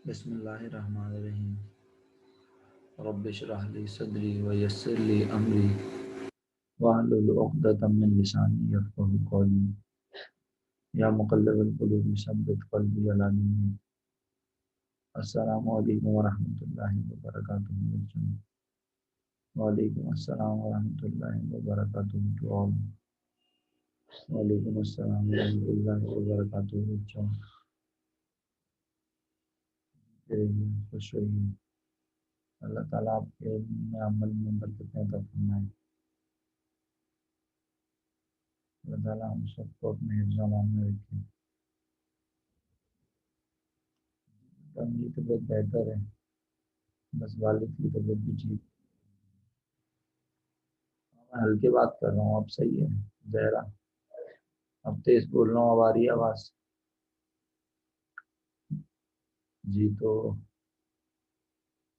बिस्मिल्लाहिर्रहमानिर्रहीम। रब्बिश्रह ली सदरी व यस्सिर ली अमरी वहलुल उक़दतम मिन लिसानी यफ़क़हू क़ौली। या मुक़ल्लिबल क़ुलूब सब्बित क़ल्बी अला दीनिक। अस्सलामु अलैकुम व रहमतुल्लाहि व बरकातुहू। वालेकुम अस्सलाम व रहमतुल्लाहि व बरकातुहू टू ऑल। वालेकुम अस्सलाम व रहमतुल्लाहि व बरकातुहू। खुश रहिए। अल्लाह ताला आपके में अमल में बरकत अता फरमाए। अल्लाह ताला हम सबको अपने हिफ्ज़-ओ-अमान में रखे। मेरी तबीयत बेहतर है, बस वालिद की तबीयत भी ठीक। मैं हल्के बात कर रहा हूँ, अब सही है ज़हरा? अब तेज बोल रहा हूँ, अब आ रही है आवाज़? जी तो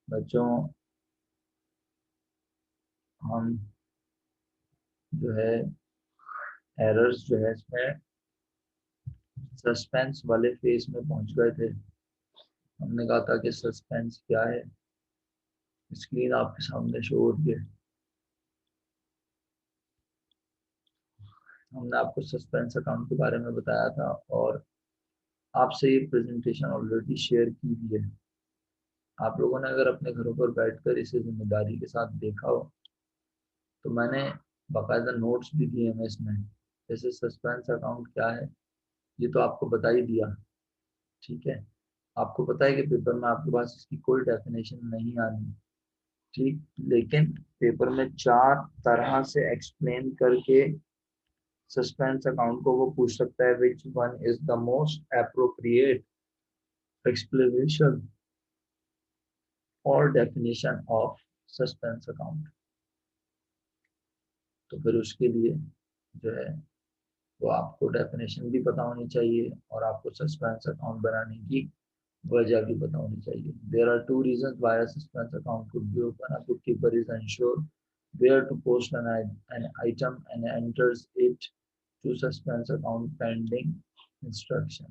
बच्चों, हम जो है एरर्स जो है इसमें सस्पेंस वाले फेज में पहुंच गए थे। हमने कहा था कि सस्पेंस क्या है। स्क्रीन आपके सामने शो हो रही है। हमने आपको सस्पेंस अकाउंट के बारे में बताया था और आपसे ये प्रेजेंटेशन ऑलरेडी शेयर की भी है। आप लोगों ने अगर अपने घरों पर बैठकर इसे जिम्मेदारी के साथ देखा हो तो मैंने बाकायदा नोट्स भी दिए हैं इसमें। जैसे सस्पेंस अकाउंट क्या है ये तो आपको बता ही दिया, ठीक है। आपको पता है कि पेपर में आपके पास इसकी कोई डेफिनेशन नहीं आनी, ठीक, लेकिन पेपर में 4 तरह से एक्सप्लेन करके सस्पेंस अकाउंट को वो पूछ सकता है which one is the most appropriate explanation और डेफिनेशन ऑफ सस्पेंस अकाउंट। तो फिर उसके लिए जो है वो आपको डेफिनेशन भी पता होनी चाहिए और आपको सस्पेंस अकाउंट बनाने की वजह भी पता होनी चाहिए। There are two reasons why a suspense account could be open. A bookkeeper is unsure where to post an item and enters it to suspense account pending instruction।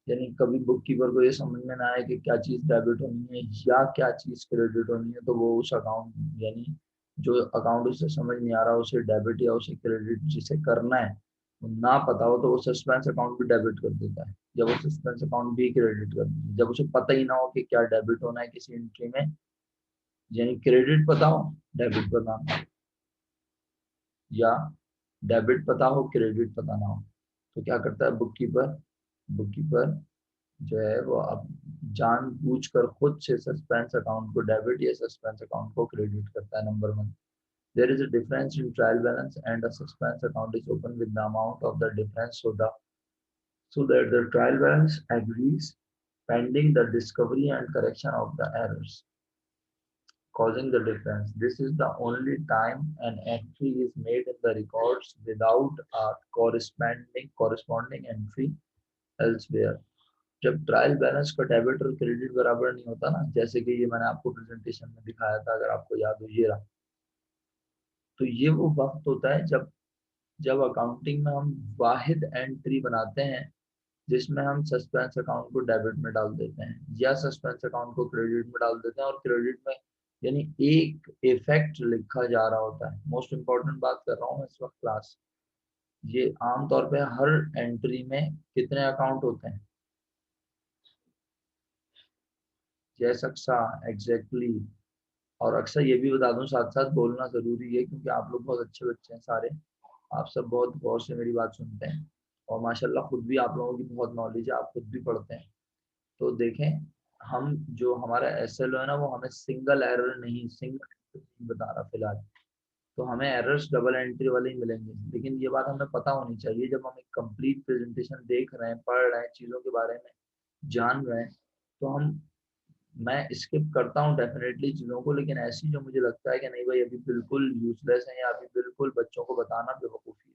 यानी कभी बुक कीपर को ये समझ में ना आए कि क्या चीज़ डेबिट होनी है या क्या चीज़ क्रेडिट होनी है, तो वो उस अकाउंट यानी जो अकाउंट उसे समझ नहीं आ रहा उसे डेबिट या उसे क्रेडिट जिसे करना है वो ना पता हो तो वो सस्पेंस अकाउंट भी डेबिट कर देता है या वो सस्पेंस अकाउंट भी क्रेडिट कर देता है जब उसे पता ही ना हो कि क्या डेबिट होना है किसी एंट्री में। यानी क्रेडिट पता हो डेबिट पता ना हो, या डेबिट पता हो क्रेडिट पता ना हो, तो क्या करता है बुक कीपर जो है वो अब जानबूझकर खुद से सस्पेंस अकाउंट को डेबिट या सस्पेंस अकाउंट को क्रेडिट करता है। Number 1, there is a difference in trial balance and a suspense account is open with the amount of the difference so that the trial balance agrees pending the discovery and correction of the errors causing the difference. This is the only time an entry is made in the records without a corresponding entry elsewhere। जब trial balance का debit और credit बराबर नहीं होता ना, जैसे कि ये मैंने आपको प्रेजेंटेशन में दिखाया था, अगर आपको याद हो ये रहा, तो ये वो वक्त होता है जब जब अकाउंटिंग में हम वाहिद एंट्री बनाते हैं जिसमें हम सस्पेंस अकाउंट को डेबिट में डाल देते हैं या सस्पेंस अकाउंट को क्रेडिट में डाल देते हैं और क्रेडिट में यानी एक इफेक्ट लिखा जा रहा होता है। मोस्ट इंपॉर्टेंट बात कर रहा हूँ इस वक्त क्लास। ये आमतौर पे हर एंट्री में कितने अकाउंट होते हैं? जैसा एग्जैक्टली। और अक्सर ये भी बता दूं, साथ साथ बोलना जरूरी है क्योंकि आप लोग बहुत अच्छे बच्चे हैं सारे। आप सब बहुत गौर से मेरी बात सुनते हैं और माशाल्लाह खुद भी आप लोगों की बहुत नॉलेज है, आप खुद भी पढ़ते हैं। तो देखें, हम जो हमारा एसएलओ है ना वो हमें सिंगल नहीं बता रहा फिलहाल। तो हमें एरर्स डबल एंट्री वाले ही मिलेंगे, लेकिन ये बात हमें पता होनी चाहिए जब हम एक कंप्लीट प्रेजेंटेशन देख रहे हैं, पढ़ रहे हैं, चीज़ों के बारे में जान रहे हैं, तो हम मैं स्किप करता हूँ डेफिनेटली चीज़ों को, लेकिन ऐसी जो मुझे लगता है कि नहीं भाई अभी बिल्कुल यूजलेस है या अभी बिल्कुल बच्चों को बताना बेवकूफ़ी है,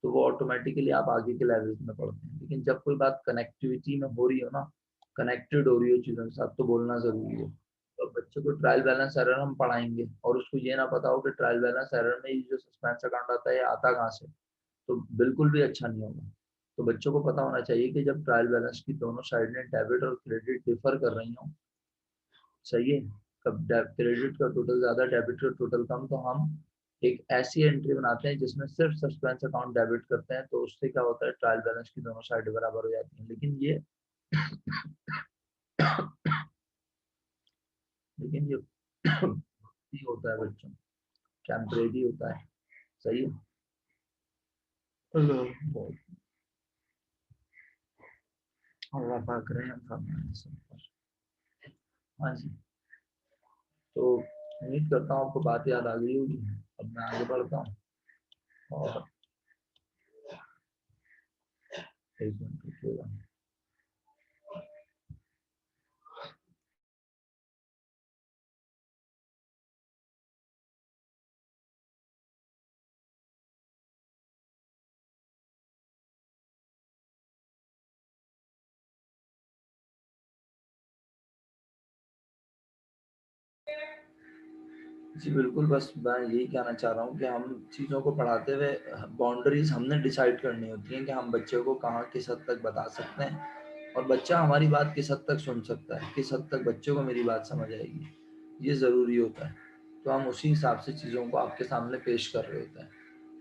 तो वो ऑटोमेटिकली आप आगे के लेवल्स में पढ़ते हैं। लेकिन जब कोई बात कनेक्टिविटी में हो रही हो ना, कनेक्टेड हो रही हो चीज़ों के साथ, तो बोलना ज़रूरी है। तो बच्चे को ट्रायल बैलेंस एरर हम पढ़ाएंगे और उसको ये ना पता हो कि ट्रायल बैलेंस एरर में ये जो सस्पेंस अकाउंट आता है ये आता कहाँ से, तो बिल्कुल भी अच्छा नहीं होगा। तो बच्चों को पता होना चाहिए कि जब ट्रायल बैलेंस की दोनों साइड में डेबिट और क्रेडिट डिफर कर रही हो, सही है, कब क्रेडिट का टोटल ज्यादा डेबिट का टोटल कम, तो हम एक ऐसी एंट्री बनाते हैं जिसमें सिर्फ सस्पेंस अकाउंट डेबिट करते हैं, तो उससे क्या होता है ट्रायल बैलेंस की दोनों साइड बराबर हो जाती हैं। लेकिन ये होता है बच्चों, टेम्परेरी होता है, सही है। अल्लाह पाक रहम फरमाए सब पर। हाँ जी, तो उम्मीद करता हूँ आपको बात याद आ गई होगी। अब मैं आगे बढ़ता हूँ और एक मिनट रुकिएगा। जी बिल्कुल, बस मैं यही कहना चाह रहा हूँ कि हम चीज़ों को पढ़ाते हुए बाउंड्रीज हमने डिसाइड करनी होती हैं कि हम बच्चे को कहाँ किस हद तक बता सकते हैं और बच्चा हमारी बात किस हद तक सुन सकता है, किस हद तक बच्चे को मेरी बात समझ आएगी, ये ज़रूरी होता है। तो हम उसी हिसाब से चीज़ों को आपके सामने पेश कर रहे होते हैं।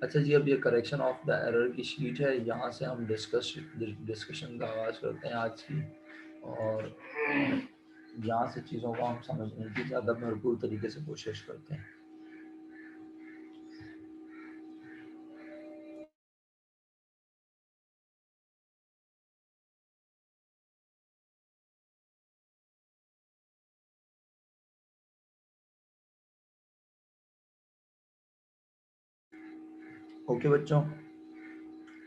अच्छा जी, अब ये करेक्शन ऑफ द एरर की शीट है, यहाँ से हम डिस्कशन का आगाज़ करते हैं आज की, और यहाँ से चीज़ों को हम समझने की ज़्यादा भरपूर तरीके से कोशिश करते हैं। ओके बच्चों,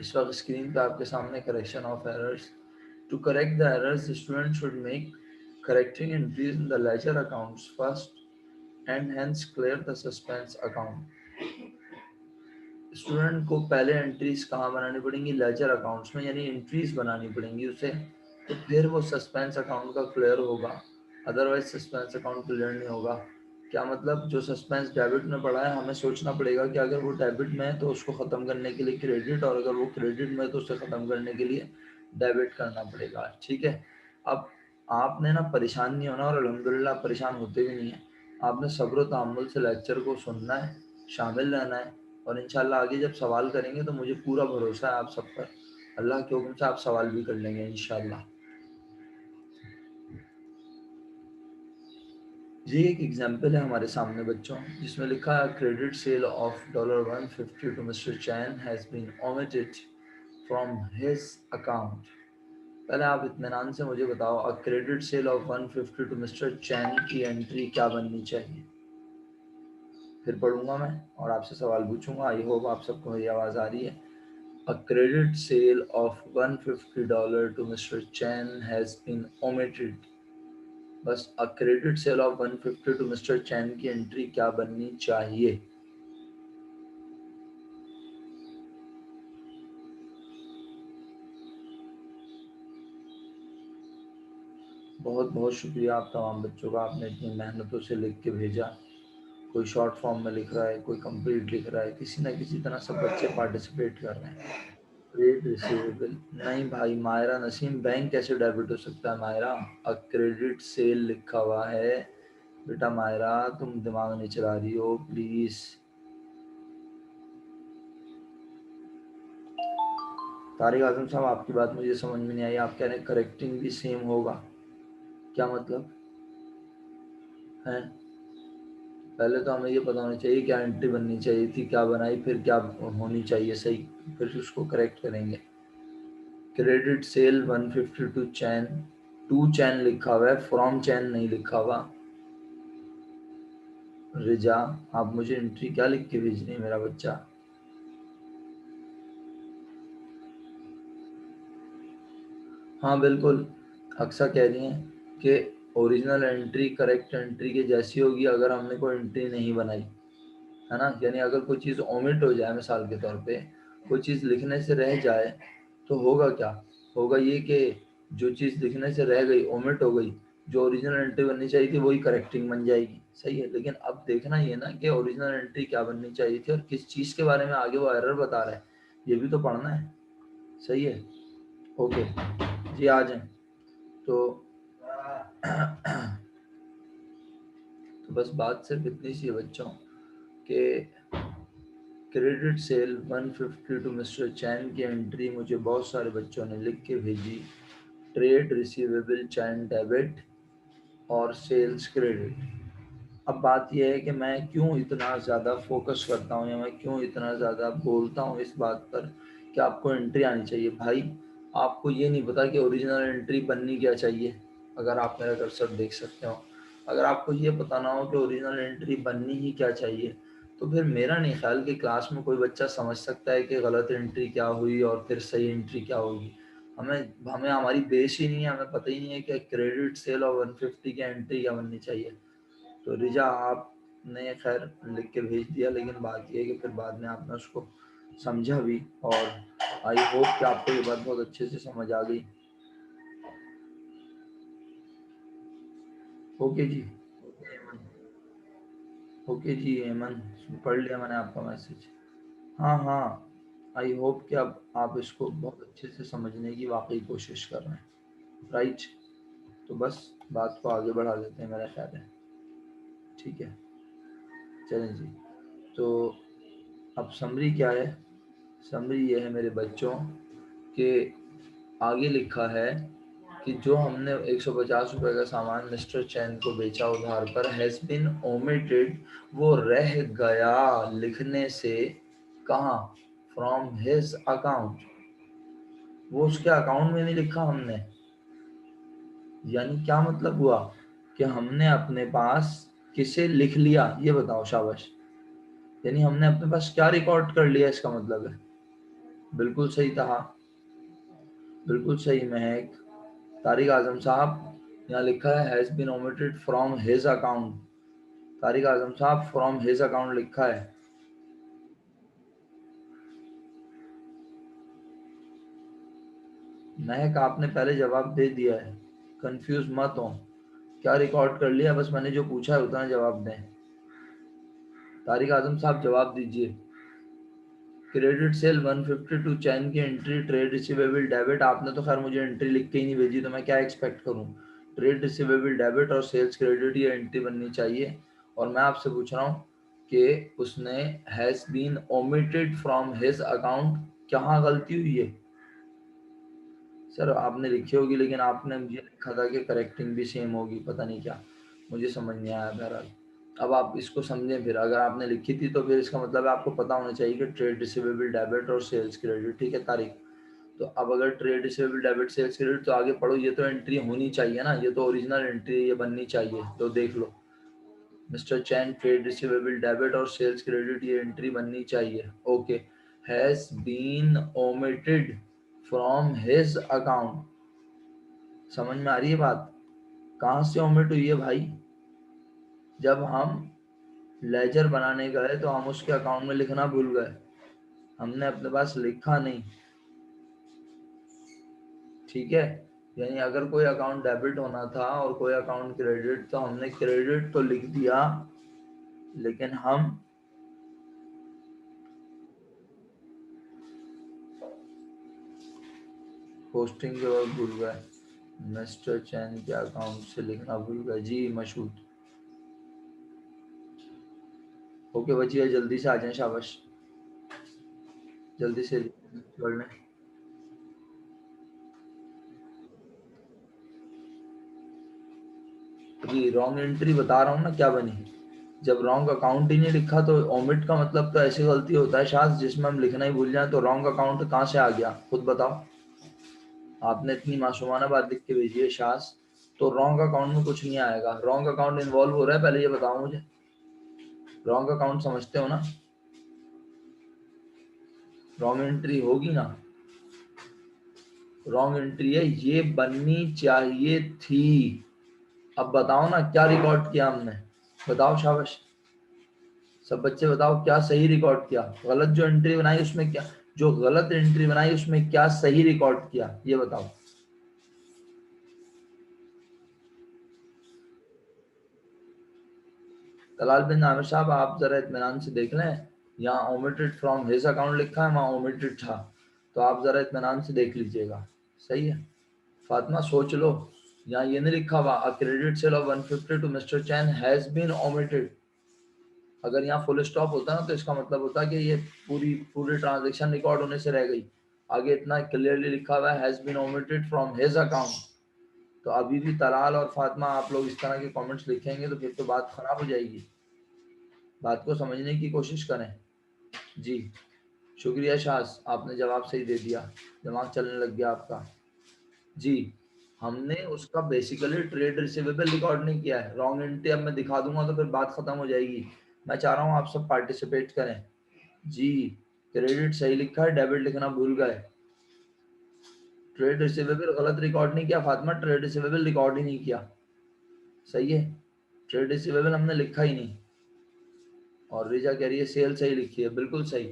इस वक्त स्क्रीन पे आपके सामने correction of errors. To correct the errors the student should make correcting entries in the ledger accounts first and hence clear the suspense account. Student को पहले एंट्रीज कहाँ बनानी पड़ेंगी, लेजर अकाउंट्स में, यानी एंट्रीज बनानी पड़ेंगी उसे, तो फिर वो सस्पेंस अकाउंट का क्लियर होगा, अदरवाइज सस्पेंस अकाउंट क्लियर नहीं होगा। क्या मतलब, जो सस्पेंस डेबिट में पड़ा है हमें सोचना पड़ेगा कि अगर वो डेबिट में है तो उसको ख़त्म करने के लिए क्रेडिट, और अगर वो क्रेडिट में है तो उसे ख़त्म करने के लिए डेबिट करना पड़ेगा। ठीक है, अब आपने ना परेशान नहीं होना, और अल्हम्दुलिल्लाह परेशान होते भी नहीं है। आपने सब्र तहम्मुल से लेक्चर को सुनना है, शामिल रहना है, और इंशाल्लाह आगे जब सवाल करेंगे तो मुझे पूरा भरोसा है आप सब पर, अल्लाह के हुक्म से आप सवाल भी कर लेंगे इंशाल्लाह। ये एक एग्जाम्पल है हमारे सामने बच्चों, जिसमें लिखा है credit sale of $150 to mister Chan has been omitted from his account. पहले आप इत्मीनान से मुझे बताओ, a credit sale of 150 to mister Chan की एंट्री क्या बननी चाहिए। फिर पढ़ूंगा मैं और आपसे सवाल पूछूंगा। आई होप आप सबको मेरी आवाज़ आ रही है। A credit sale of $150 to Mr. Chen has been omitted. बस a credit sale of 150 to Mr. Chen की एंट्री क्या बननी चाहिए। बहुत बहुत शुक्रिया आप तमाम बच्चों का, आपने इतनी मेहनतों से लिख के भेजा। कोई शॉर्ट फॉर्म में लिख रहा है, कोई कंप्लीट लिख रहा है, किसी ना किसी तरह सब बच्चे पार्टिसिपेट कर रहे हैं। ट्रेड रिसीवेबल नहीं भाई, मायरा नसीम बैंक कैसे डेबिट हो सकता है मायरा, अ क्रेडिट सेल लिखा हुआ है। बेटा मायरा तुम दिमाग नहीं चला रही हो प्लीज। तारिक आजम साहब, आपकी बात मुझे समझ में नहीं आई, आप कह रहे हैं करेक्टिंग भी सेम होगा, क्या मतलब है। पहले तो हमें ये पता होना चाहिए क्या एंट्री बननी चाहिए थी, क्या बनाई, फिर क्या होनी चाहिए सही, फिर उसको करेक्ट करेंगे। क्रेडिट सेल 152 चैन, टू चैन लिखा हुआ है, फ्रॉम चैन नहीं लिखा हुआ। रिजा, आप मुझे एंट्री क्या लिख के भेज रही है मेरा बच्चा। हाँ बिल्कुल, अक्सा कह रही हैं कि ओरिजिनल एंट्री करेक्ट एंट्री के जैसी होगी अगर हमने कोई एंट्री नहीं बनाई, है ना। यानी अगर कोई चीज़ ओमिट हो जाए, मिसाल के तौर पे कोई चीज़ लिखने से रह जाए, तो होगा क्या, होगा ये कि जो चीज़ लिखने से रह गई, ओमिट हो गई, जो ओरिजिनल एंट्री बननी चाहिए थी वही करेक्टिंग बन जाएगी। सही है, लेकिन अब देखना ये ना कि ओरिजिनल एंट्री क्या बननी चाहिए थी और किस चीज़ के बारे में आगे वो एरर बता रहा है, ये भी तो पढ़ना है। सही है, ओके जी, आ जाए। तो बस बात सिर्फ इतनी सी है बच्चों कि credit sale 150 to mister Chan की एंट्री मुझे बहुत सारे बच्चों ने लिख के भेजी। ट्रेड रिसीवेबल चैन डेबिट और सेल्स क्रेडिट। अब बात यह है कि मैं क्यों इतना ज़्यादा फोकस करता हूँ या मैं क्यों इतना ज़्यादा बोलता हूँ इस बात पर कि आपको एंट्री आनी चाहिए। भाई आपको ये नहीं पता कि ओरिजिनल एंट्री बननी क्या चाहिए। अगर आप मेरा कर्सर देख सकते हो, अगर आपको ये पता ना हो कि ओरिजिनल एंट्री बननी ही क्या चाहिए, तो फिर मेरा नहीं ख्याल कि क्लास में कोई बच्चा समझ सकता है कि गलत एंट्री क्या हुई और फिर सही एंट्री क्या होगी। हमें हमें हमारी बेस ही नहीं है, हमें पता ही नहीं है कि क्रेडिट सेल और 150 की एंट्री क्या बननी चाहिए। तो रिजा आपने खैर लिख के भेज दिया, लेकिन बात यह है कि फिर बाद में आपने उसको समझा भी, और आई होप कि आपको ये बात बहुत अच्छे से समझ आ गई। ओके जी, ओके जी एमन, पढ़ लिया मैंने आपका मैसेज। हाँ हाँ, आई होप कि अब आप इसको बहुत अच्छे से समझने की वाकई कोशिश कर रहे हैं, राइट। तो बस बात को आगे बढ़ा लेते हैं, मेरा ख्याल है। ठीक है, चलें जी। तो अब समरी क्या है? समरी ये है मेरे बच्चों के आगे लिखा है कि जो हमने 150 रुपए का सामान मिस्टर चैन को बेचा उधार पर, हैज बिन ओमिटेड, वो रह गया लिखने से। कहाँ? From his account. वो उसके अकाउंट में नहीं लिखा हमने। यानी क्या मतलब हुआ कि हमने अपने पास किसे लिख लिया, ये बताओ शाबाश। यानी हमने अपने पास क्या रिकॉर्ड कर लिया, इसका मतलब है। बिल्कुल सही कहा, बिल्कुल सही महक। तारिक आजम साहब, यहाँ लिखा है has been omitted from his account. Tariq Azam साहब, फ्रॉम हिज अकाउंट लिखा है। महक आपने पहले जवाब दे दिया है, कंफ्यूज मत हो। क्या रिकॉर्ड कर लिया? बस मैंने जो पूछा है उतना जवाब दें। तारिक आजम साहब जवाब दीजिए। क्रेडिट सेल 152 चैन की एंट्री ट्रेड रिसीवेबल डेबिट। आपने तो खैर मुझे एंट्री लिख के ही नहीं भेजी, तो मैं क्या एक्सपेक्ट करूं। ट्रेड रिसीवेबल डेबिट और सेल्स क्रेडिट ये एंट्री बननी चाहिए। और मैं आपसे पूछ रहा हूं कि उसने has been omitted from his account, कहाँ गलती हुई है? सर आपने लिखी होगी, लेकिन आपने मुझे लिखा था कि करेक्टिंग भी सेम होगी, पता नहीं क्या, मुझे समझ नहीं आया। बहरहाल अब आप इसको समझें। फिर अगर आपने लिखी थी तो फिर इसका मतलब है आपको पता होना चाहिए कि ट्रेड रिसीवेबल डेबिट और सेल्स क्रेडिट, ठीक है तारीख। तो अब अगर trade receivable debit sales credit, तो आगे पढ़ो, ये तो एंट्री होनी चाहिए ना, ये तो ओरिजिनल एंट्री ये बननी चाहिए। तो देख लो mister Chan trade receivable debit और सेल्स क्रेडिट ये एंट्री बननी चाहिए। Okay, has been omitted from his account. समझ में आ रही है बात? कहाँ से ओमिट हुई है भाई? जब हम लेजर बनाने गए तो हम उसके अकाउंट में लिखना भूल गए, हमने अपने पास लिखा नहीं, ठीक है। यानी अगर कोई अकाउंट डेबिट होना था और कोई अकाउंट क्रेडिट, तो हमने क्रेडिट तो लिख दिया, लेकिन हम पोस्टिंग के वक्त भूल गए, मिस्टर चैन के अकाउंट से लिखना भूल गए जी मशहूद। ओके बचिए, जल्दी से आ जाए, शाबाश, जल्दी से पढ़ लें। जी रॉन्ग एंट्री बता रहा हूँ ना क्या बनी। जब रॉन्ग अकाउंट ही नहीं लिखा तो ओमिट का मतलब तो ऐसी गलती होता है शायद जिसमें हम लिखना ही भूल जाए। तो रॉन्ग अकाउंट कहाँ से आ गया खुद बताओ। आपने इतनी मासूमाना बात लिख के भेजी है शास, तो रॉन्ग अकाउंट में कुछ नहीं आएगा। रॉन्ग अकाउंट इन्वॉल्व हो रहा है, पहले ये बताओ मुझे। रॉन्ग अकाउंट समझते हो ना? रॉन्ग एंट्री होगी ना? रॉन्ग एंट्री है, ये बननी चाहिए थी। अब बताओ ना क्या रिकॉर्ड किया हमने, बताओ शाबाश। सब बच्चे बताओ क्या सही रिकॉर्ड किया, गलत जो एंट्री बनाई उसमें क्या, जो गलत एंट्री बनाई उसमें क्या सही रिकॉर्ड किया, ये बताओ। तलाल बिन आमिर साहब आप जरा इत्मीनान से देख लें, यहाँ ओमिटेड फ्रॉम हिज अकाउंट लिखा है, वहाँ ओमिटेड था, तो आप जरा इत्मीनान से देख लीजिएगा। सही है फातिमा, सोच लो, यहाँ ये नहीं लिखा हुआ a credit sale of 150 to mister Chan has been omitted. अगर यहाँ फुल स्टॉप होता ना तो इसका मतलब होता कि ये पूरी ट्रांजैक्शन रिकॉर्ड होने से रह गई। आगे इतना क्लियरली लिखा हुआ है has been omitted from his account. तो अभी भी तलाल और फातिमा आप लोग इस तरह के कमेंट्स लिखेंगे तो फिर तो बात खराब हो जाएगी। बात को समझने की कोशिश करें। जी शुक्रिया शास, आपने जवाब सही दे दिया, दिमाग चलने लग गया आपका। जी हमने उसका बेसिकली ट्रेड रिसीवेबल रिकॉर्ड नहीं किया है। रॉन्ग एंट्री अब मैं दिखा दूंगा तो फिर बात खत्म हो जाएगी। मैं चाह रहा हूँ आप सब पार्टिसिपेट करें। जी क्रेडिट सही लिखा है, डेबिट लिखना भूल गए। ट्रेड रिसीवेबल गलत रिकॉर्ड नहीं किया फातिमा, ट्रेड रिसीवेबल रिकॉर्ड ही नहीं किया। सही है, ट्रेड रिसीवेबल हमने लिखा ही नहीं। और रिजा कह रही है सेल सही लिखी है, बिल्कुल सही।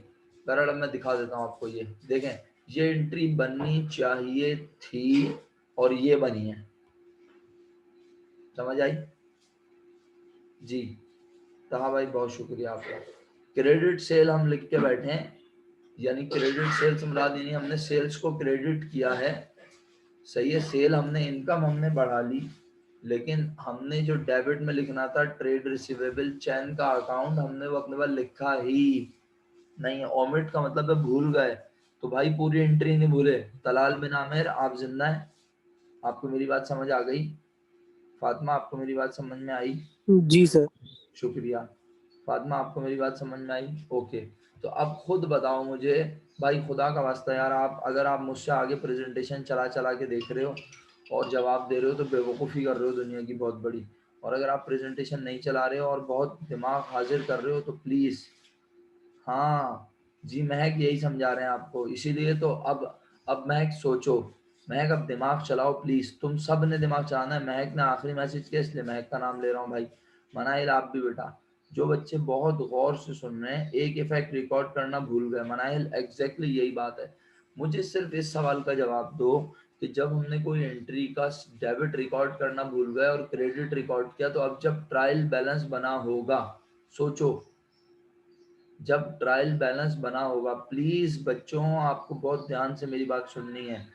पैराड मैं दिखा देता हूँ आपको, ये देखें, ये एंट्री बननी चाहिए थी और ये बनी है। समझ आई? जी तहा भाई बहुत शुक्रिया आपका। क्रेडिट सेल हम लिख के बैठे हैं, यानी क्रेडिट सेल्स मिला दी, हमने सेल्स को क्रेडिट किया है। सही है, सेल हमने इनकम हमने बढ़ा ली, लेकिन हमने जो डेबिट में लिखना था ट्रेड रिसीवेबल चैन का अकाउंट, हमने वो अपने पास लिखा ही नहीं है। ओमिट का मतलब है भूल गए। तो भाई पूरी एंट्री नहीं भूले। तलाल बिन आमिर आप जिंदा हैं? आपको मेरी बात समझ आ गई? फातिमा आपको मेरी बात समझ में आई? जी सर। शुक्रिया। फातिमा आपको मेरी बात समझ में आई? ओके। तो अब खुद बताओ मुझे भाई, खुदा का वास्ता यार, आप अगर आप मुझसे आगे प्रेजेंटेशन चला चला के देख रहे हो और जवाब दे रहे हो तो बेवकूफ़ी कर रहे हो दुनिया की बहुत बड़ी। और अगर आप प्रेजेंटेशन नहीं चला रहे हो और बहुत दिमाग हाजिर कर रहे हो तो प्लीज़, हाँ जी महक यही समझा रहे हैं आपको, इसीलिए तो अब महक सोचो, महक अब दिमाग चलाओ प्लीज, तुम सब ने दिमाग चलाना है। महक ने आखिरी मैसेज किया इसलिए महक का नाम ले रहा हूँ भाई। मनाइल आप भी बेटा, जो बच्चे बहुत गौर से सुन रहे हैं, एक इफेक्ट रिकॉर्ड करना भूल गए। मनाइल एग्जैक्टली यही बात है। मुझे सिर्फ इस सवाल का जवाब दो कि जब हमने कोई एंट्री का डेबिट रिकॉर्ड करना भूल गए और क्रेडिट रिकॉर्ड किया, तो अब जब ट्रायल बैलेंस बना होगा, सोचो जब ट्रायल बैलेंस बना होगा, प्लीज बच्चों आपको बहुत ध्यान से मेरी बात सुननी है।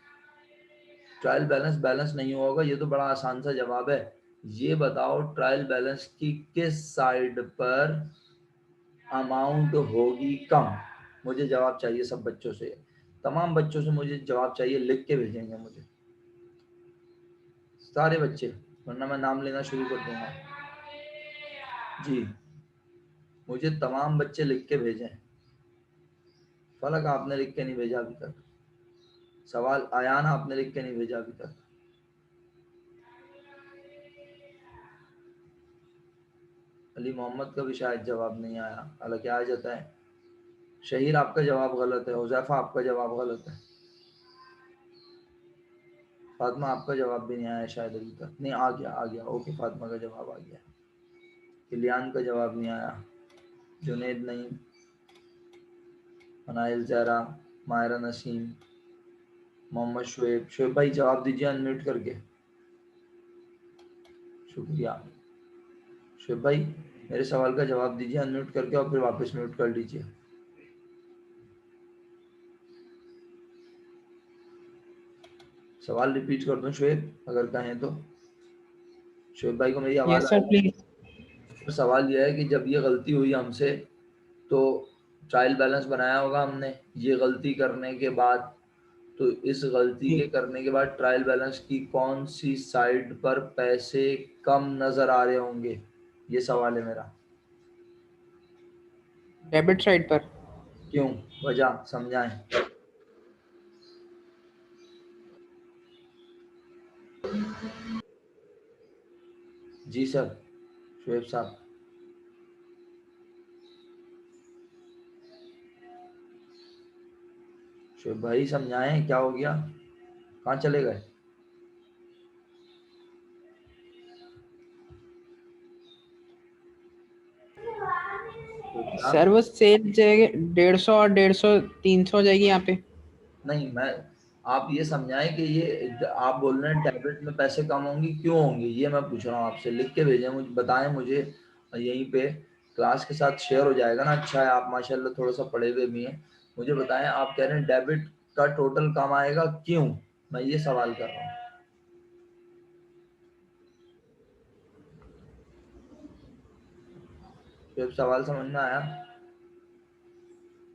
ट्रायल बैलेंस बैलेंस नहीं होगा, ये तो बड़ा आसान सा जवाब है। ये बताओ ट्रायल बैलेंस की किस साइड पर अमाउंट होगी कम? मुझे जवाब चाहिए सब बच्चों से, तमाम बच्चों से मुझे जवाब चाहिए, लिख के भेजेंगे मुझे सारे बच्चे, वरना मैं नाम लेना शुरू कर दूंगा। जी मुझे तमाम बच्चे लिख के भेजें। फलक आपने लिख के नहीं भेजा अभी तक। सवाल आयान आपने लिख के नहीं भेजा अभी तक। अली मोहम्मद का भी शायद जवाब नहीं आया, हालांकि आ जाता है। शहीर आपका जवाब गलत है, हुजैफा आपका जवाब गलत है, फातिमा आपका जवाब भी नहीं आया शायद अभी तक। नहीं आ गया, आ गया, ओके फातिमा का जवाब आ गया। इलियान का जवाब नहीं आया, जुनेद नहीं, मनाइल जहरा, मायरा नसीम, मोहम्मद शुएब। शुएब भाई जवाब दीजिए अनम्यूट करके। शुक्रिया। शुएब भाई मेरे सवाल का जवाब दीजिए अनम्यूट करके और फिर वापस म्यूट कर लीजिए। सवाल रिपीट कर दूं शुएब अगर कहें तो? शुएब भाई को मेरी आवाज यस आ सर रही प्लीज। है? सवाल यह है कि जब ये गलती हुई हमसे, तो ट्रायल बैलेंस बनाया होगा हमने, ये गलती करने के बाद, तो इस गलती जी के करने के बाद ट्रायल बैलेंस की कौन सी साइड पर पैसे कम नजर आ रहे होंगे, ये सवाल है मेरा। डेबिट साइड पर। क्यों, वजह समझाएं। जी सर, शुएब साहब। शुएब भाई समझाएं क्या हो गया, कहाँ चले गए? शुएब सर साहब। वो सेल जाएगी 150 और 150 300 हो जाएगी यहाँ पे। नहीं मैं, आप ये समझाएं कि ये आप बोल रहे हैं टैबलेट में पैसे कम होंगी, क्यों होंगे ये मैं पूछ रहा हूँ आपसे, लिख के भेजें मुझे, बताएं मुझे यहीं पे, क्लास के साथ शेयर हो जाएगा ना। अच्छा है आप माशाल्लाह थोड़ा सा पढ़े हुए भी हैं। मुझे बताएं, आप कह रहे हैं डेबिट का टोटल कम आएगा, क्यों? मैं ये सवाल कर रहा हूँ। तो सवाल समझ में आया?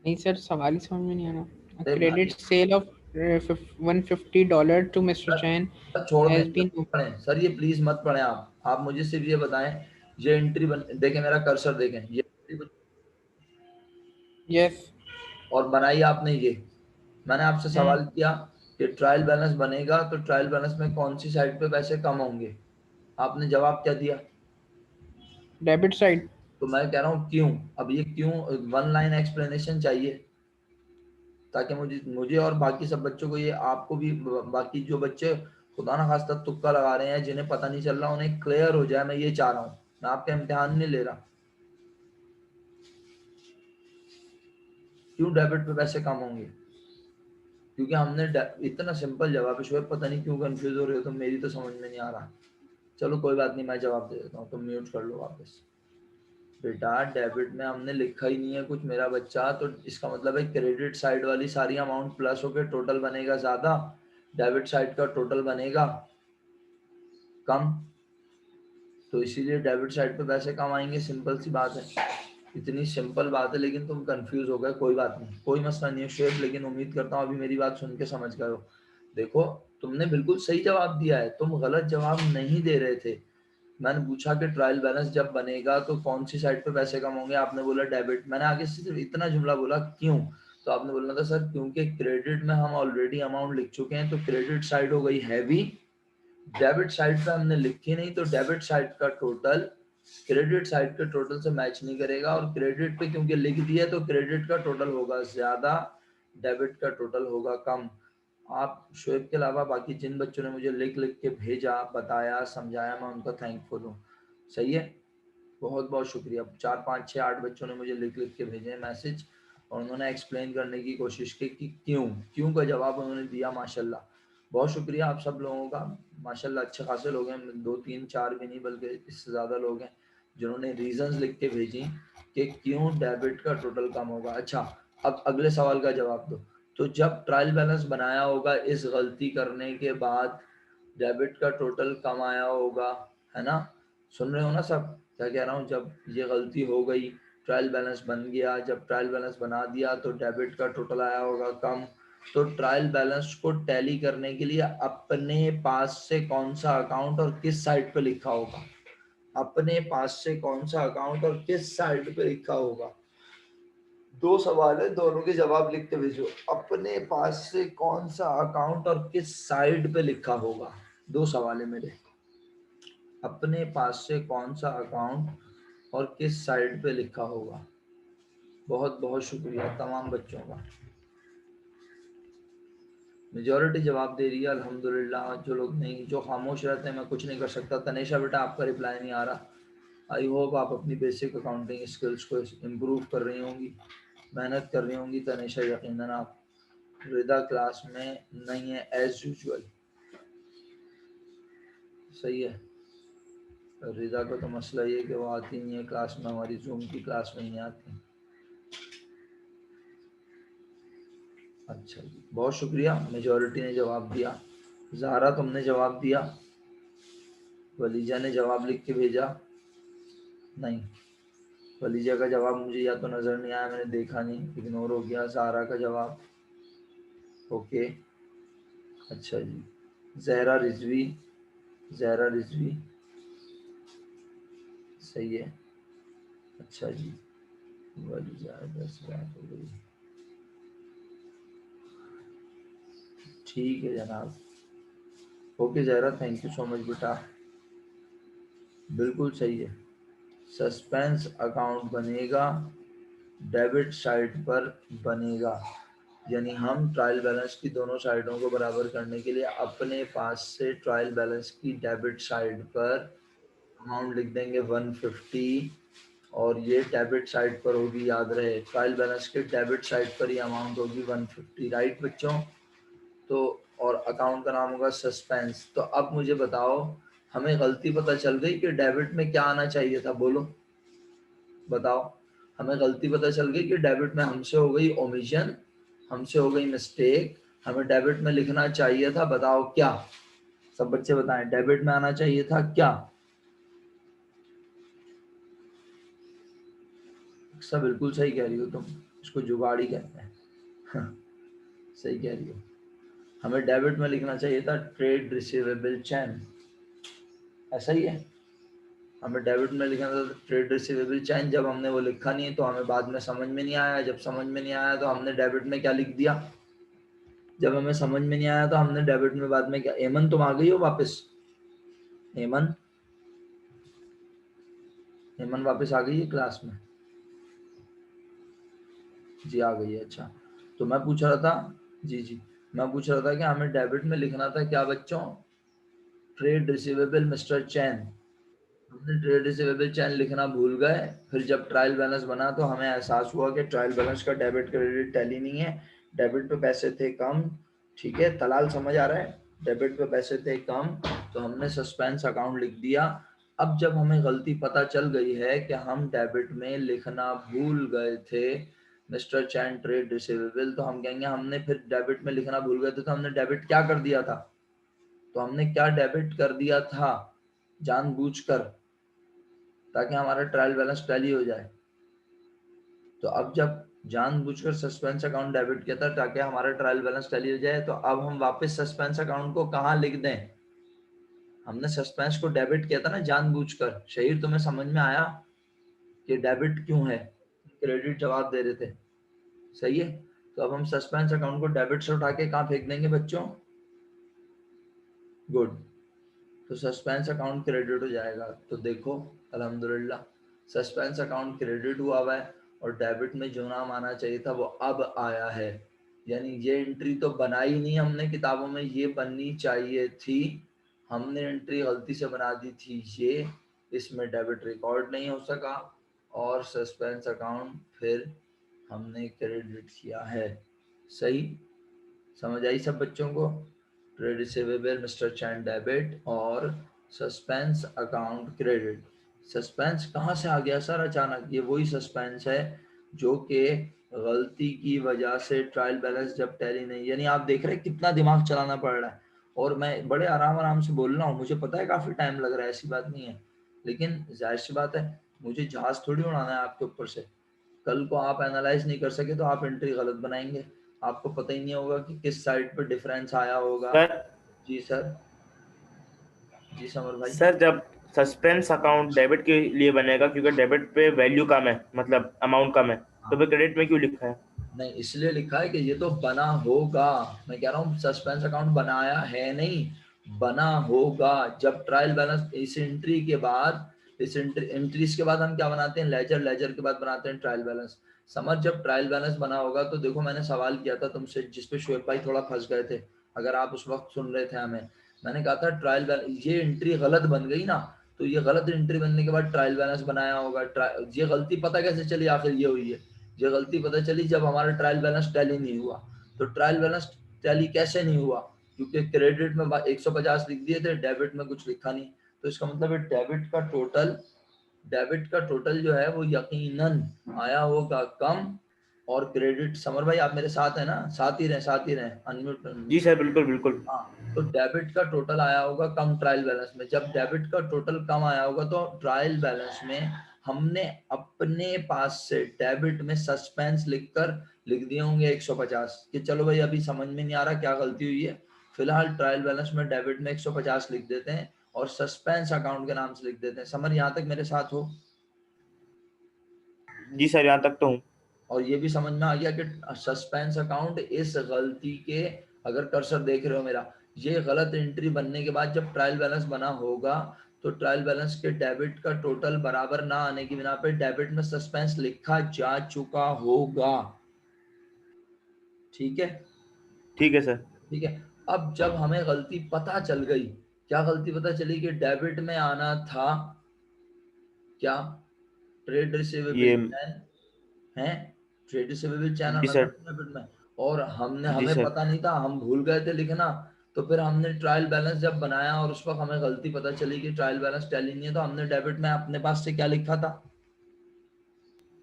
नहीं सर, सवाल ही समझ में नहीं आ रहा। अरे क्रेडिट भाई sale of $150 to mister Chan sir छोड़ हैज मेरे बीन। को पढ़ें सर, ये प्लीज मत पढ़ें आप मुझे सिर्फ ये बताएं, ये एंट्री देखें, मेरा कर्सर देखें, ये entry यस। और बनाई आपने ये। मैंने आपसे हम्म। सवाल किया कि ट्रायल बैलेंस बनेगा तो ट्रायल बैलेंस में कौन सी साइड पे पैसे कम होंगे, आपने जवाब क्या दिया? Debit side. तो मैं कह रहा हूँ क्यों। अब ये क्यों, वन लाइन एक्सप्लेनेशन चाहिए, ताकि मुझे मुझे और बाकी सब बच्चों को ये, आपको भी, बाकी जो बच्चे खुदा ना खास्ता तुक्का लगा रहे हैं जिन्हें पता नहीं चल रहा, उन्हें क्लियर हो जाए, मैं ये चाह रहा हूँ। मैं आपका इम्तिहान नहीं ले रहा। क्यों डेबिट पे पैसे कम होंगे? क्योंकि हमने इतना सिंपल जवाब है। शोएब पता नहीं क्यों कंफ्यूज हो रहे हो, तो मेरी तो समझ में नहीं आ रहा। चलो कोई बात नहीं, मैं जवाब दे देता हूँ, तुम म्यूट कर लो वापस। बेटा डेबिट में हमने लिखा ही नहीं है कुछ मेरा बच्चा, तो इसका मतलब है क्रेडिट साइड वाली सारी अमाउंट प्लस होकर टोटल बनेगा ज्यादा, डेबिट साइड का टोटल बनेगा कम। तो इसीलिए डेबिट साइड पे पैसे कम आएंगे, सिंपल सी बात है। इतनी सिंपल बात है, लेकिन तुम कंफ्यूज हो गए। कोई बात नहीं, कोई मसला नहीं है शेख, लेकिन उम्मीद करता हूँ अभी मेरी बात सुन के समझ गए हो। देखो, तुमने बिल्कुल सही जवाब दिया है, तुम गलत जवाब नहीं दे रहे थे। मैंने पूछा कि ट्रायल बैलेंस जब बनेगा तो कौन सी साइड पे पैसे कम होंगे, आपने बोला डेबिट। मैंने आगे से सिर्फ इतना जुमला बोला क्यों, तो आपने बोलना था सर क्योंकि क्रेडिट में हम ऑलरेडी अमाउंट लिख चुके हैं, तो क्रेडिट साइड हो गई हैवी, डेबिट साइड पे हमने लिखी नहीं, तो डेबिट साइड का टोटल क्रेडिट साइड के टोटल से मैच नहीं करेगा, और क्रेडिट पे क्योंकि लिख दिया तो क्रेडिट का टोटल होगा ज्यादा, डेबिट का टोटल होगा कम। आप शोएब के अलावा बाकी जिन बच्चों ने मुझे लिख लिख के भेजा, बताया, समझाया, मैं उनका थैंकफुल हूँ। सही है, बहुत बहुत शुक्रिया। 4 5 6 8 बच्चों ने मुझे लिख लिख के भेजे मैसेज, और उन्होंने एक्सप्लेन करने की कोशिश की कि क्यों, क्यों का जवाब उन्होंने दिया। माशाल्लाह, बहुत शुक्रिया आप सब लोगों का। माशाल्लाह अच्छे खासे लोग हैं, 2 3 4 भी नहीं बल्कि इससे ज़्यादा लोग हैं जिन्होंने रीजंस लिख के भेजी कि क्यों डेबिट का टोटल कम होगा। अच्छा, अब अगले सवाल का जवाब दो। तो जब ट्रायल बैलेंस बनाया होगा इस गलती करने के बाद, डेबिट का टोटल कम आया होगा, है ना? सुन रहे हो ना सब क्या कह रहा हूँ? जब ये गलती हो गई, ट्रायल बैलेंस बन गया, जब ट्रायल बैलेंस बना दिया तो डेबिट का टोटल आया होगा कम। तो ट्रायल बैलेंस को टैली करने के लिए अपने पास से कौन सा अकाउंट और किस साइड पे लिखा होगा? अपने पास से कौन सा अकाउंट और किस साइड पे लिखा होगा? दो सवाल है, दोनों के जवाब लिख के भेजो। अपने पास से कौन सा अकाउंट और किस साइड पे लिखा होगा? दो सवाल है मेरे। अपने पास से कौन सा अकाउंट और किस साइड पे लिखा होगा? बहुत बहुत शुक्रिया तमाम बच्चों का। मेजोरिटी जवाब दे रही है अल्हम्दुलिल्लाह। जो लोग नहीं, जो खामोश रहते हैं, मैं कुछ नहीं कर सकता। तनेशा बेटा आपका रिप्लाई नहीं आ रहा। आई होप आप अपनी बेसिक अकाउंटिंग स्किल्स को इम्प्रूव कर रही होंगी, मेहनत कर रही होंगी तनेशा, यकीनन आप। रिदा क्लास में नहीं है एज यूजुअल, सही है। रिदा का तो मसला ये है कि वो आती नहीं है क्लास में, हमारी जूम की क्लास में नहीं आती। अच्छा जी, बहुत शुक्रिया, मेजॉरिटी ने जवाब दिया। ज़ारा तुमने जवाब दिया, वलीजा ने जवाब लिख के भेजा, नहीं, वलीजा का जवाब मुझे या तो नज़र नहीं आया, मैंने देखा नहीं, इग्नोर हो गया। ज़ारा का जवाब ओके, अच्छा जी। जहरा रिजवी, जहरा रिजवी सही है, अच्छा जी। वलीजा 10 बात हो गई, ठीक है जनाब। Okay Zahra, thank you so much बेटा, बिल्कुल सही है। सस्पेंस अकाउंट बनेगा, डेबिट साइड पर बनेगा, यानी हम ट्रायल बैलेंस की दोनों साइडों को बराबर करने के लिए अपने पास से ट्रायल बैलेंस की डेबिट साइड पर अमाउंट लिख देंगे 150, और ये डेबिट साइड पर होगी, याद रहे ट्रायल बैलेंस के डेबिट साइड पर ही अमाउंट होगी 150, राइट बच्चों? तो और अकाउंट का नाम होगा सस्पेंस। तो अब मुझे बताओ, हमें गलती पता चल गई कि डेबिट में क्या आना चाहिए था, बोलो बताओ। हमें गलती पता चल गई कि डेबिट में हमसे हो गई ओमिशन, हमसे हो गई मिस्टेक, हमें डेबिट में लिखना चाहिए था, बताओ क्या? सब बच्चे बताएं, डेबिट में आना चाहिए था क्या? सब बिल्कुल सही कह रही हो तुम, इसको जुगाड़ी कहते हैं। सही कह रही हो। हमें डेबिट में लिखना चाहिए था ट्रेड रिसीवेबल चैन, ऐसा ही है। हमें डेबिट में लिखना था ट्रेड रिसीवेबल चैन। जब हमने वो लिखा नहीं तो हमें बाद में समझ में नहीं आया, जब समझ में नहीं आया तो हमने डेबिट में क्या लिख दिया? जब हमें समझ में नहीं आया तो हमने डेबिट में बाद में क्या? एमन तुम आ गई हो वापस? एमन, एमन वापस आ गई है क्लास में? जी आ गई है, अच्छा। तो मैं पूछ रहा था, जी जी, मैं पूछ रहा था कि हमें डेबिट में लिखना था क्या बच्चों? ट्रेड रिसीवेबल मिस्टर चैन। हमने ट्रेड रिसीवेबल चैन लिखना भूल गए। फिर जब ट्रायल बैलेंस बना तो हमें एहसास हुआ कि ट्रायल बैलेंस का डेबिट क्रेडिट टैली नहीं है। डेबिट पे पैसे थे कम, ठीक है तलाल, समझ आ रहा है? डेबिट पे पैसे थे कम तो हमने सस्पेंस अकाउंट लिख दिया। अब जब हमें गलती पता चल गई है कि हम डेबिट में लिखना भूल गए थे मिस्टर चैन ट्रेड रिसीवेबल, तो हम कहेंगे हमने फिर डेबिट में लिखना भूल गए थे तो हमने डेबिट क्या कर दिया था? तो हमने क्या डेबिट कर दिया था जानबूझकर, ताकि हमारा ट्रायल बैलेंस टैली हो जाए। तो अब जब जानबूझकर सस्पेंस अकाउंट डेबिट किया था ताकि हमारा ट्रायल बैलेंस टैली हो जाए, तो अब हम वापस सस्पेंस अकाउंट को कहाँ लिख दें? हमने सस्पेंस को डेबिट किया था ना जानबूझकर। शहीर तुम्हें समझ में आया कि डेबिट क्यों है? क्रेडिट जवाब दे रहे थे, सही है। तो अब हम सस्पेंस अकाउंट को डेबिट से उठा के कहाँ फेंक देंगे बच्चों? गुड। तो सस्पेंस अकाउंट क्रेडिट हो जाएगा। तो देखो अल्हम्दुलिल्लाह सस्पेंस अकाउंट क्रेडिट हुआ है और डेबिट में जो नाम आना चाहिए था वो अब आया है। यानी ये एंट्री तो बनाई नहीं हमने किताबों में, ये बननी चाहिए थी, हमने एंट्री गलती से बना दी थी ये, इसमें डेबिट रिकॉर्ड नहीं हो सका और सस्पेंस अकाउंट फिर हमने क्रेडिट किया है। सही समझ आई सब बच्चों को? ट्रेड रिसीवेबल मिस्टर चैन डेबिट और सस्पेंस अकाउंट क्रेडिट। सस्पेंस कहाँ से आ गया सर अचानक? ये वही सस्पेंस है जो कि गलती की वजह से ट्रायल बैलेंस जब टैली नहीं, यानी आप देख रहे हैं कितना दिमाग चलाना पड़ रहा है। और मैं बड़े आराम आराम से बोल रहा हूँ, मुझे पता है काफी टाइम लग रहा है, ऐसी बात नहीं है, लेकिन जाहिर सी बात है मुझे जहाज थोड़ी उड़ाना है आपके ऊपर से। कल को आप एनालाइज नहीं कर सके तो आप एंट्री गलत बनाएंगे, आपको पता ही नहीं होगा कि किस साइड पे डिफरेंस आया होगा। सर जी सर, जी समर भाई। सर जब सस्पेंस अकाउंट डेबिट के लिए बनेगा क्योंकि डेबिट पे वैल्यू कम है, मतलब अमाउंट कम है, तो हाँ फिर क्रेडिट में क्यों लिखा है? नहीं, इसलिए लिखा है कि ये तो बना होगा। मैं कह रहा हूँ सस्पेंस अकाउंट बनाया है नहीं, बना होगा। जब ट्रायल बैलेंस इस एंट्री के बाद, इस एंट्रीज के बाद हम क्या बनाते हैं? लेजर, लेजर के बाद बनाते हैं ट्रायल बैलेंस। समझ, जब ट्रायल बैलेंस बना होगा तो देखो मैंने सवाल किया था तुमसे जिसपे शुएब भाई थोड़ा फंस गए थे, अगर आप उस वक्त सुन रहे थे हमें। मैंने कहा था ट्रायल बैलेंस, ये एंट्री गलत बन गई ना, तो ये गलत एंट्री बनने के बाद ट्रायल बैलेंस बनाया होगा। ये गलती पता कैसे चली आखिर ये हुई है? ये गलती पता चली जब हमारा ट्रायल बैलेंस टैली नहीं हुआ। तो ट्रायल बैलेंस टैली कैसे नहीं हुआ? क्योंकि क्रेडिट में 150 लिख दिए थे, डेबिट में कुछ लिखा नहीं। तो इसका मतलब है डेबिट का टोटल जो है वो यकीनन आया होगा कम, और क्रेडिट, समर भाई आप मेरे साथ है ना? साथ ही रहे, साथ ही रहे, अनम्यूट। जी सर, बिल्कुल बिल्कुल। हाँ, तो डेबिट का टोटल आया होगा कम ट्रायल बैलेंस में। जब डेबिट का टोटल कम आया होगा तो ट्रायल बैलेंस में हमने अपने पास से डेबिट में सस्पेंस लिख दिए होंगे 150 कि चलो भाई अभी समझ में नहीं आ रहा क्या गलती हुई है, फिलहाल ट्रायल बैलेंस में डेबिट में 150 लिख देते हैं और सस्पेंस अकाउंट के नाम से लिख देते हैं। समझ, यहाँ तक मेरे साथ हो? जी सर, यहाँ तक तो हूँ। और ये भी समझ में आ गया कि सस्पेंस अकाउंट इस गलती के, अगर कर्सर देख रहे हो मेरा, ये गलत एंट्री बनने के बाद जब ट्रायल बैलेंस बना होगा तो ट्रायल बैलेंस के डेबिट का टोटल बराबर ना आने की बिना पे डेबिट में सस्पेंस लिखा जा चुका होगा। ठीक है, ठीक है सर। ठीक है। अब जब हमें गलती पता चल गई, क्या गलती पता चली? कि डेबिट में आना था क्या? ट्रेड रिसीवेबल ये चैन है, ट्रेड रिसीवेबल चैन जी आना था सर। डेबिट में, और जी हमें सर। पता नहीं था, हम भूल गए थे लिखना। तो फिर हमने ट्रायल बैलेंस जब बनाया और उस वक्त हमें गलती पता चली कि ट्रायल बैलेंस टैली नहीं है, तो हमने डेबिट में अपने पास से क्या लिखा था?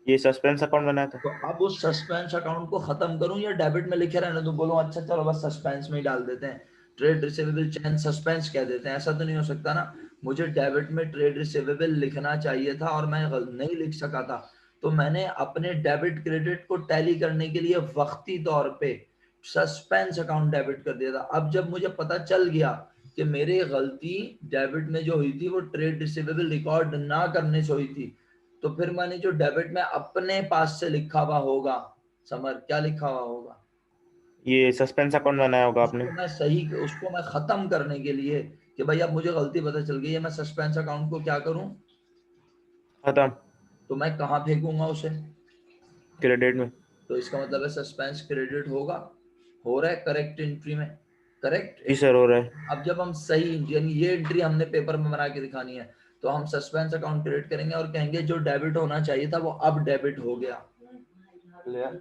ये सस्पेंस अकाउंट बनाया था। तो अब उस सस्पेंस अकाउंट को खत्म करूं या डेबिट में लिखे रहने, तो बोलो अच्छा चलो बस सस्पेंस में ही डाल देते हैं, ट्रेड रिसीवेबल चेन सस्पेंस कह देते हैं, ऐसा तो नहीं हो सकता ना। मुझे डेबिट में ट्रेड रिसीवेबल लिखना चाहिए था और मैं नहीं लिख सका था, तो मैंने अपने डेबिट क्रेडिट को टैली करने के लिए वक्ती तौर पे सस्पेंस अकाउंट डेबिट कर दिया था। अब जब मुझे पता चल गया कि मेरी गलती डेबिट में जो हुई थी वो ट्रेड रिसीवेबल रिकॉर्ड ना करने से हुई थी, तो फिर मैंने जो डेबिट में अपने पास से लिखा हुआ होगा, समर क्या लिखा हुआ होगा, ये सस्पेंस अकाउंट बनाया होगा आपने। उसको मैं खत्म करने के लिए कि भाई अब मुझे गलती पता चल गई है, मैं सस्पेंस अकाउंट को क्या करूं, खत्म। तो मैं कहाँ फेंकूंगा उसे, क्रेडिट में। तो इसका मतलब है सस्पेंस क्रेडिट होगा, हो रहा है करेक्ट एंट्री में, करेक्ट जी एंट्री। सर, हो रहा है। अब जब हम सही, यानी ये एंट्री हमने पेपर में बना के दिखानी है, तो हम सस्पेंस अकाउंट क्रिएट करेंगे और कहेंगे जो डेबिट होना चाहिए था वो अब डेबिट हो गया। क्लियर?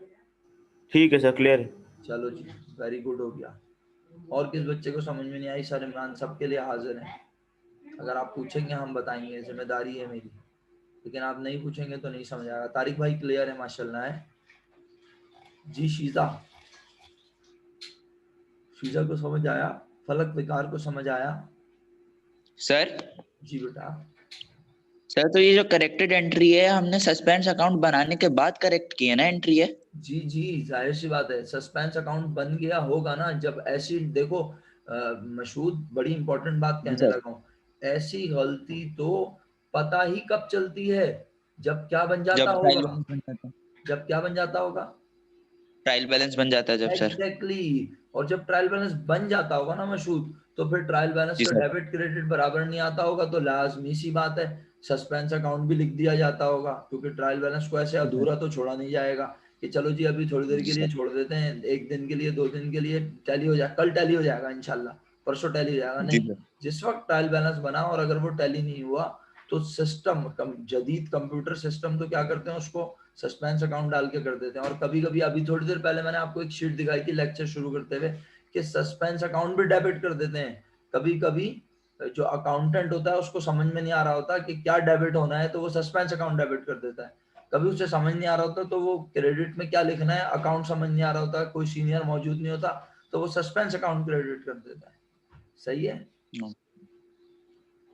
ठीक है सर, क्लियर है। चलो जी, वेरी गुड हो गया। और किस बच्चे को समझ में नहीं आई? सर इमरान सबके लिए हाजिर है, अगर आप पूछेंगे हम बताएंगे, जिम्मेदारी है मेरी, लेकिन आप नहीं पूछेंगे तो नहीं समझ आएगा। तारिक भाई क्लियर है माशाल्लाह है जी। शीजा, शीजा को समझ आया? फलक विकार को समझ आया? सर जी बेटा। सर तो ये जो करेक्टेड एंट्री है हमने सस्पेंस अकाउंट बनाने के बाद करेक्ट की है ना एंट्री है? जी जी, जाहिर सी बात है, सस्पेंस अकाउंट बन गया होगा ना जब ऐसी, देखो मशहूद बड़ी इंपॉर्टेंट बात जी कहने सर। लगा हूँ, ऐसी गलती तो पता ही कब चलती है, जब क्या बन जाता जब ट्रायल होगा, बैलेंस बन जाता है। जब क्या बन जाता होगा, ट्रायल बैलेंस बन जाता है जब सर। एग्जैक्टली। और जब ट्रायल बैलेंस बन जाता होगा ना मशहूद, तो फिर ट्रायल बैलेंस जी का सर। डेबिट क्रेडिट बराबर नहीं आता होगा, तो लाजमी सी बात है सस्पेंस अकाउंट भी लिख दिया जाता होगा, क्योंकि ट्रायल बैलेंस को ऐसे जी सर। अधूरा तो छोड़ा नहीं जाएगा कि चलो जी अभी थोड़ी देर जी के लिए सर। छोड़ देते हैं, एक दिन के लिए, 2 दिन के लिए टैली हो जाए, कल टैली हो जाएगा इंशाल्लाह, परसों टैली हो जाएगा, जी नहीं। सर। जिस वक्त ट्रायल बैलेंस बना और अगर वो टैली नहीं हुआ, तो सिस्टम, जदीद कंप्यूटर सिस्टम तो क्या करते हैं, उसको सस्पेंस अकाउंट डाल के कर देते हैं। और कभी कभी, अभी थोड़ी देर पहले मैंने आपको एक शीट दिखाई थी लेक्चर शुरू करते हुए, कि सस्पेंस अकाउंट भी डेबिट कर देते हैं। कभी कभी जो अकाउंटेंट होता है उसको समझ में नहीं आ रहा होता कि क्या डेबिट होना है, तो वो सस्पेंस अकाउंट डेबिट कर देता है। कभी उसे समझ नहीं आ रहा होता तो वो क्रेडिट में क्या लिखना है, अकाउंट समझ नहीं आ रहा होता, कोई सीनियर मौजूद नहीं होता, तो वो सस्पेंस अकाउंट क्रेडिट कर देता है। सही है?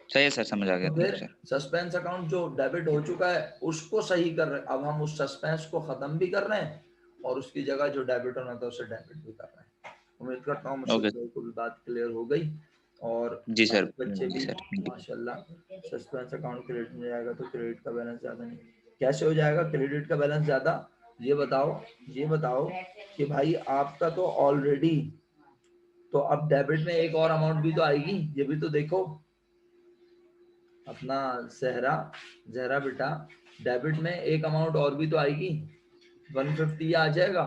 सही है सर, समझ आ गया। तो थैंक फिर यू सर। सस्पेंस अकाउंट जो डेबिट हो चुका है उसको सही कर रहे हैं, अब हम उस सस्पेंस को खत्म भी कर रहे हैं और उसकी जगह जो डेबिट होना था उसे डेबिट भी कर रहे हैं। उम्मीद करता हूँ ओके मशहूर भाई को भी बात क्लियर हो गई, और जी सर। बाकी बच्चे जी भी सर, थैंक यू। माशाल्लाह। सस्पेंस अकाउंट क्रेडिट में जाएगा तो क्रेडिट का बैलेंस ज्यादा नहीं, कैसे हो जाएगा क्रेडिट का बैलेंस ज्यादा? ये बताओ, ये बताओ कि भाई आपका तो ऑलरेडी, तो अब डेबिट में एक और अमाउंट भी तो आएगी, ये भी तो देखो अपना सहरा, जहरा बेटा, डेबिट में एक अमाउंट और भी तो आएगी, 150 आ जाएगा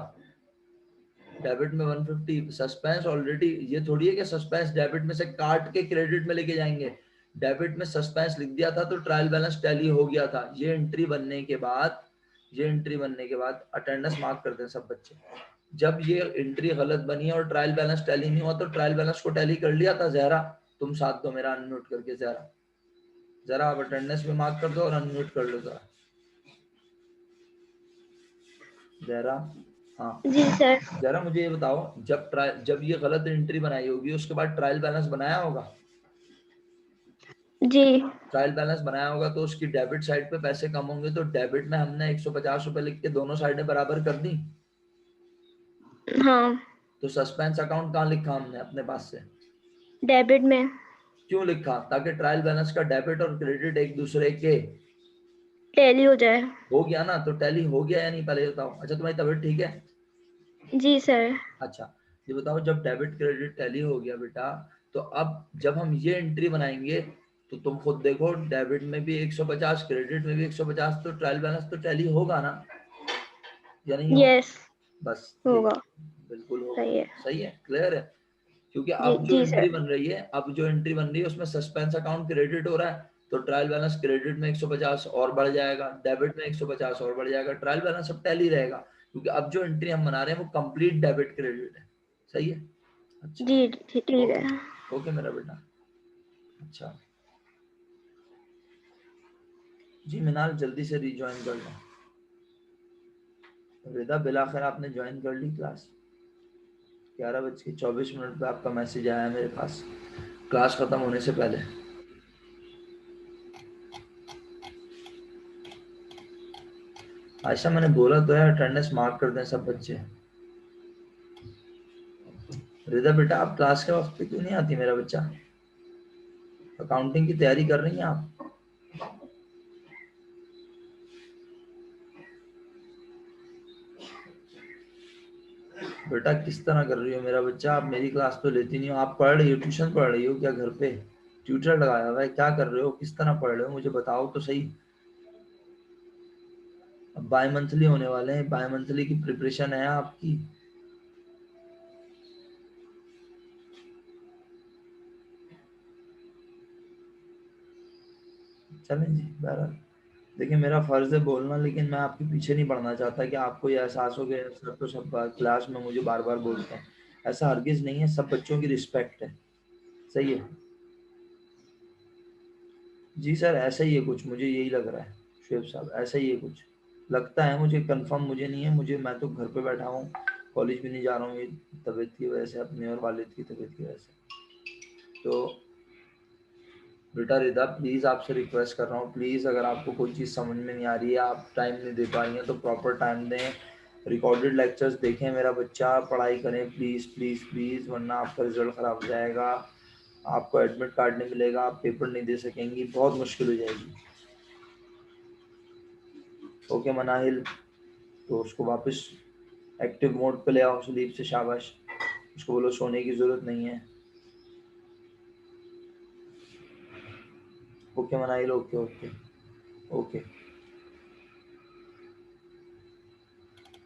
डेबिट में, 150 सस्पेंस ऑलरेडी, ये थोड़ी है कि सस्पेंस डेबिट में से काट के क्रेडिट में लेके जाएंगे, डेबिट में सस्पेंस लिख दिया था तो ट्रायल बैलेंस टैली हो गया था। ये एंट्री बनने के बाद, ये एंट्री बनने के बाद अटेंडेंस मार्क करते हैं सब बच्चे, जब ये एंट्री गलत बनी है और ट्रायल बैलेंस टैली नहीं हुआ, तो ट्रायल बैलेंस को टैली कर लिया था जहरा, तुम साथ दो मेरा अनम्यूट करके, जहरा जरा आप अटेंडेंस में मार्क कर दो और अनम्यूट कर लो जरा, जरा। हाँ जी सर। जरा मुझे ये बताओ, जब ये गलत एंट्री बनाई होगी उसके बाद ट्रायल बैलेंस बनाया होगा, जी ट्रायल बैलेंस बनाया होगा तो उसकी डेबिट साइड पे पैसे कम होंगे, तो डेबिट में हमने 150 रुपए लिख के दोनों साइडें बराबर कर दी, हाँ, तो सस्पेंस अकाउंट कहाँ लिखा हमने अपने पास से, डेबिट में। क्यों लिखा? ताकि ट्रायल बैलेंस का डेबिट और क्रेडिट एक दूसरे के टैली हो जाए। हो गया ना, तो टैली हो गया या नहीं पहले बताओ। अच्छा तुम्हारी तबीयत ठीक है? जी सर। अच्छा ये बताओ, जब डेबिट क्रेडिट टैली हो गया बेटा, तो अब जब हम ये एंट्री बनाएंगे तो तुम खुद देखो, डेबिट में भी 150, क्रेडिट में भी 150, तो ट्रायल बैलेंस तो टैली होगा ना, या नहीं होगा? यस, बस होगा। बिल्कुल होगा। सही है। सही है, क्लियर है? क्योंकि जी अब जो जी एंट्री सर। बन रही है, अब जो एंट्री बन रही है उसमें सस्पेंस अकाउंट क्रेडिट हो रहा है, तो ट्रायल बैलेंस क्रेडिट में 150 और बढ़ जाएगा, डेबिट में 150 और बढ़ जाएगा, ट्रायल बैलेंस अब टैली रहेगा, क्योंकि अब जो एंट्री हम बना रहे हैं वो कंप्लीट डेबिट क्रेडिट है। सही है? अच्छा जी ठीक ओके, है। ओके मेरा बेटा। अच्छा जी मिनाल जल्दी से रिज्वाइन कर लो। रिदा बिलाखिर आपने ज्वाइन कर ली क्लास। 11:24 पे आपका मैसेज आया मेरे पास क्लास खत्म होने से पहले। आयशा मैंने बोला तो है अटेंडेंस मार्क कर दें सब बच्चे। रिदा बेटा आप क्लास के वक्त पे क्यों नहीं आती मेरा बच्चा? अकाउंटिंग की तैयारी कर रही हैं आप? बेटा किस तरह कर रही हो मेरा बच्चा? आप मेरी क्लास तो लेती नहीं हो। आप पढ़ रही हो, ट्यूशन पढ़ रही हो क्या घर पे? ट्यूटर लगाया हुआ है, क्या कर रहे हो, किस तरह पढ़ रहे हो मुझे बताओ तो सही। अब बाय मंथली होने वाले हैं, बाय मंथली की प्रिपरेशन है आपकी। चलें जी, बहरहाल देखिए मेरा फर्ज है बोलना, लेकिन मैं आपके पीछे नहीं पड़ना चाहता कि आपको ये एहसास हो गया सर तो सब क्लास में मुझे बार बार बोलते हैं। ऐसा हरगिज नहीं है, सब बच्चों की रिस्पेक्ट है। सही है जी सर, ऐसा ही है कुछ, मुझे यही लग रहा है शुएब साहब, ऐसा ही है कुछ लगता है मुझे, कंफर्म मुझे नहीं है। मुझे, मैं तो घर पे बैठा हूँ, कॉलेज भी नहीं जा रहा हूँ ये तबीयत की वजह से, अपने और वालिद की तबीयत की वजह से। तो बेटा रिदा प्लीज़ आपसे रिक्वेस्ट कर रहा हूँ, प्लीज़ अगर आपको कोई चीज़ समझ में नहीं आ रही है, आप टाइम नहीं दे पा रही हैं तो प्रॉपर टाइम दें। रिकॉर्डेड लेक्चर्स देखें मेरा बच्चा, पढ़ाई करें प्लीज़ प्लीज़ प्लीज़, वरना आपका रिजल्ट ख़राब हो जाएगा, आपको एडमिट कार्ड नहीं मिलेगा, आप पेपर नहीं दे सकेंगी, बहुत मुश्किल हो जाएगी। ओके मनाहिल, तो उसको वापस एक्टिव मोड पे ले आओ स्लीप से, शाबाश। उसको बोलो सोने की ज़रूरत नहीं है। Okay Manahil, okay okay okay.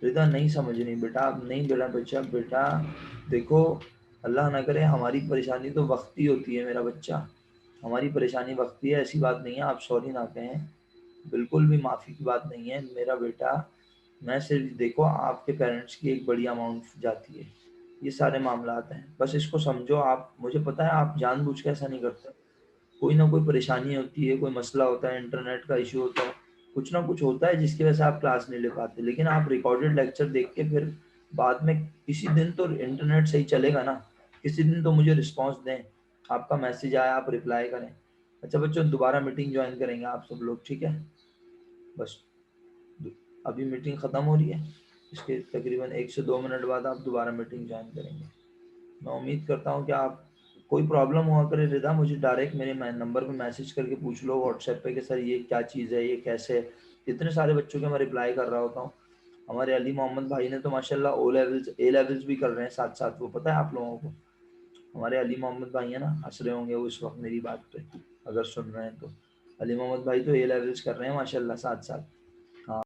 Rida नहीं समझ रही बेटा, आप नहीं बेटा बच्चा, बेटा देखो अल्लाह ना करे हमारी परेशानी तो वक्ती होती है मेरा बच्चा, हमारी परेशानी वक्ती है, ऐसी बात नहीं है, आप सॉरी ना कहें, बिल्कुल भी माफ़ी की बात नहीं है मेरा बेटा। मैं सिर्फ देखो आपके पेरेंट्स की एक बड़ी अमाउंट जाती है, ये सारे मामलात हैं, बस इसको समझो आप। मुझे पता है आप जानबूझ के ऐसा नहीं करते, कोई ना कोई परेशानी होती है, कोई मसला होता है, इंटरनेट का इशू होता है, कुछ ना कुछ होता है जिसकी वजह से आप क्लास नहीं ले पाते। लेकिन आप रिकॉर्डेड लेक्चर देख के फिर बाद में किसी दिन तो इंटरनेट सही चलेगा ना, किसी दिन तो मुझे रिस्पांस दें, आपका मैसेज आया आप रिप्लाई करें। अच्छा बच्चों दोबारा मीटिंग ज्वाइन करेंगे आप सब लोग, ठीक है? बस अभी मीटिंग ख़त्म हो रही है, इसके तकरीबन 1 से 2 मिनट बाद आप दोबारा मीटिंग ज्वाइन करेंगे। मैं उम्मीद करता हूँ कि आप, कोई प्रॉब्लम हुआ करे रिदा मुझे डायरेक्ट मेरे नंबर पे मैसेज करके पूछ लो व्हाट्सएप पे कि सर ये क्या चीज़ है, ये कैसे है। इतने सारे बच्चों के मैं रिप्लाई कर रहा होता हूँ। हमारे अली मोहम्मद भाई ने तो माशाल्लाह ओ लेवल्स ए लेवल्स भी कर रहे हैं साथ साथ, वो पता है आप लोगों को? हमारे अली मोहम्मद भाई है ना, हंस रहे होंगे वो इस वक्त मेरी बात पे अगर सुन रहे हैं तो। अली मोहम्मद भाई तो ए लेवल्स कर रहे हैं माशाल्लाह साथ साथ।